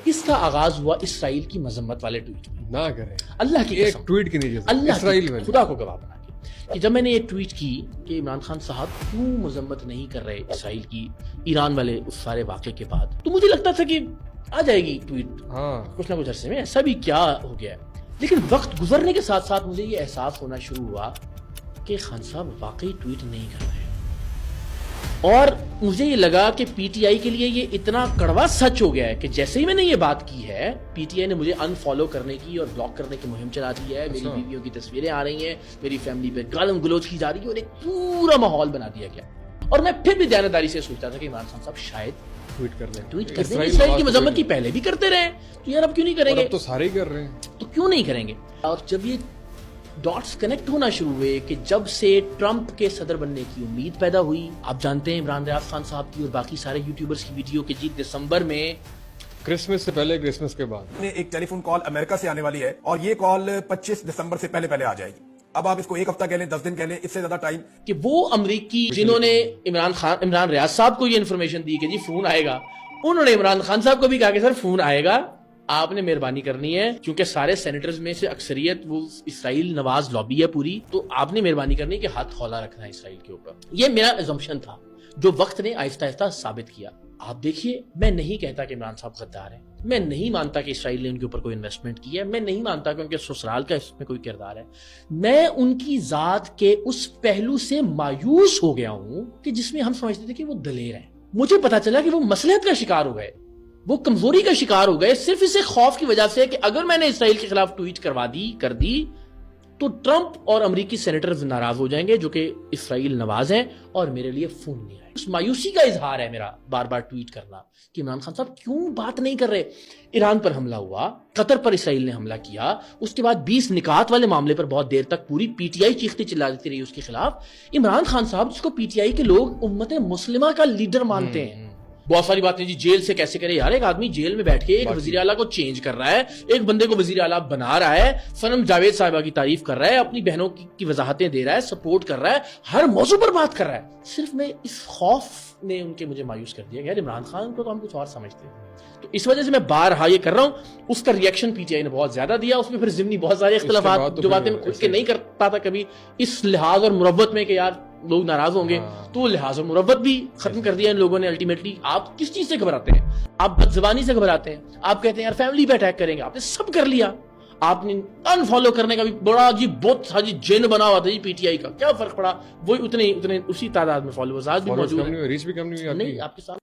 اس کا آغاز ہوا اسرائیل کی مذمت والے ٹویٹ میں. نہ کریں اللہ کی قسم, ایک ٹویٹ کی نیچے اللہ اسرائیل کی میں خدا کو گواہ بنا کے کہ جب میں نے یہ ٹویٹ کی کہ عمران خان صاحب کیوں مذمت نہیں کر رہے اسرائیل کی ایران والے اس سارے واقعے کے بعد, تو مجھے لگتا تھا کہ آ جائے گی ٹویٹ کچھ نہ کچھ عرصے میں, ایسا بھی کیا ہو گیا ہے. لیکن وقت گزرنے کے ساتھ ساتھ مجھے یہ احساس ہونا شروع ہوا کہ خان صاحب واقعی ٹویٹ نہیں کر رہے, اور مجھے یہ لگا کہ پی ٹی آئی کے لیے یہ اتنا کڑوا سچ ہو گیا ہے کہ جیسے ہی میں نے یہ بات کی ہے, پی ٹی آئی نے مجھے ان فالو کرنے کی اور بلاک کرنے کی مہم چلا دی ہے. میری بیویوں کی تصویریں آ رہی ہیں, میری فیملی پہ گالم گلوچ کی جا رہی ہے, اور ایک پورا ماحول بنا دیا گیا. اور میں پھر بھی دیانتداری سے سوچتا تھا کہ عمران خان صاحب شاید ٹویٹ کر ٹویٹ کر دیں. اسرائیل کی مذمت کی پہلے بھی کرتے رہے, تو یار اب کیوں نہیں کریں گے؟ تو سارے ہی کر رہے ہیں, تو کیوں نہیں کریں گے؟ اور جب یہ ڈاٹس کنیکٹ ہونا شروع ہوئے کہ جب سے ٹرمپ کے صدر بننے کی امید پیدا ہوئی, آپ جانتے ہیں عمران ریاض خان صاحب کی اور باقی سارے یوٹیوبرز کی ویڈیو کہ جی دسمبر میں کرسمس سے پہلے کرسمس کے بعد ایک ٹیلی فون کال امریکہ سے آنے والی ہے, اور یہ کال 25 دسمبر سے پہلے آ جائے گی. اب آپ اس کو ایک ہفتہ کہہ لیں, 10 دن کہہ لیں, اس سے زیادہ ٹائم, کہ وہ امریکی جنہوں نے عمران ریاض صاحب کو یہ انفارمیشن دی کہ جی فون آئے گا, انہوں نے عمران خان صاحب کو بھی کہا کہ سر فون آئے گا, آپ نے مہربانی کرنی ہے, کیونکہ سارے سینیٹرز میں سے اکثریت وہ اسرائیل نواز لابی ہے پوری, تو آپ نے مہربانی کرنی ہے کہ ہاتھ کھولا رکھنا ہے اسرائیل کے اوپر. یہ میرا ایزمپشن تھا جو وقت نے آہستہ آہستہ ثابت کیا. آپ دیکھیے, میں نہیں کہتا کہ عمران صاحب غدار ہیں, میں نہیں مانتا کہ اسرائیل نے ان کے اوپر کوئی انویسٹمنٹ کی ہے, میں نہیں مانتا کہ ان کے سسرال کا اس میں کوئی کردار ہے. میں ان کی ذات کے اس پہلو سے مایوس ہو گیا ہوں کہ جس میں ہم سمجھتے تھے کہ وہ دلیر ہیں. مجھے پتا چلا کہ وہ مصلحت کا شکار ہو گئے, وہ کمزوری کا شکار ہو گئے, صرف اسے خوف کی وجہ سے کہ اگر میں نے اسرائیل کے خلاف ٹویٹ کر دی تو ٹرمپ اور امریکی سینیٹرز ناراض ہو جائیں گے جو کہ اسرائیل نواز ہیں, اور میرے لیے فون نہیں آئے. اس مایوسی کا اظہار ہے میرا بار بار ٹویٹ کرنا کہ عمران خان صاحب کیوں بات نہیں کر رہے. ایران پر حملہ ہوا, قطر پر اسرائیل نے حملہ کیا, اس کے بعد 20 نکات والے معاملے پر بہت دیر تک پوری پی ٹی آئی چیختی چلاتی رہی اس کے خلاف. عمران خان صاحب جس کو پی ٹی آئی کے لوگ امت مسلمہ کا لیڈر مانتے ہیں, بہت ساری باتیں جی جیل سے کیسے کرے. یار ایک آدمی جیل میں بیٹھ کے ایک وزیر اعلیٰ کو چینج کر رہا ہے, ایک بندے کو وزیر اعلیٰ بنا رہا ہے, صنم جاوید صاحبہ کی تعریف کر رہا ہے, اپنی بہنوں کی وضاحتیں دے رہا ہے, سپورٹ کر رہا ہے, ہر موضوع پر بات کر رہا ہے. صرف میں اس خوف نے ان کے مجھے مایوس کر دیا کہ یار عمران خان کو تو ہم کچھ اور سمجھتے ہیں. تو اس وجہ سے میں بارہا یہ کر رہا ہوں. اس کا ریئیکشن پی ٹی آئی نے بہت زیادہ دیا, اس میں پھر ضمنی بہت سارے اختلافات جو باتیں میں کھل کے نہیں کرتا تھا کبھی, اس لحاظ اور مروت میں کہ یار لوگ ناراض ہوں گے, تو لحاظ اور مروت بھی ختم کر دیا ان لوگوں نے. الٹیمیٹلی آپ کس چیز سے گھبراتے ہیں؟ آپ بد زبانی سے گھبراتے ہیں, آپ کہتے ہیں یار فیملی پہ اٹیک کریں گے. آپ نے سب کر لیا, آپ نے ان فالو کرنے کا بھی بڑا جی بہت سا جی جن بنا ہوا تھا جی پی ٹی آئی کا, کیا فرق پڑا؟ وہی اتنے اسی تعداد میں فالوورز آج بھی موجود ہیں, ریچ بھی کم نہیں ہوئی آپ کے ساتھ.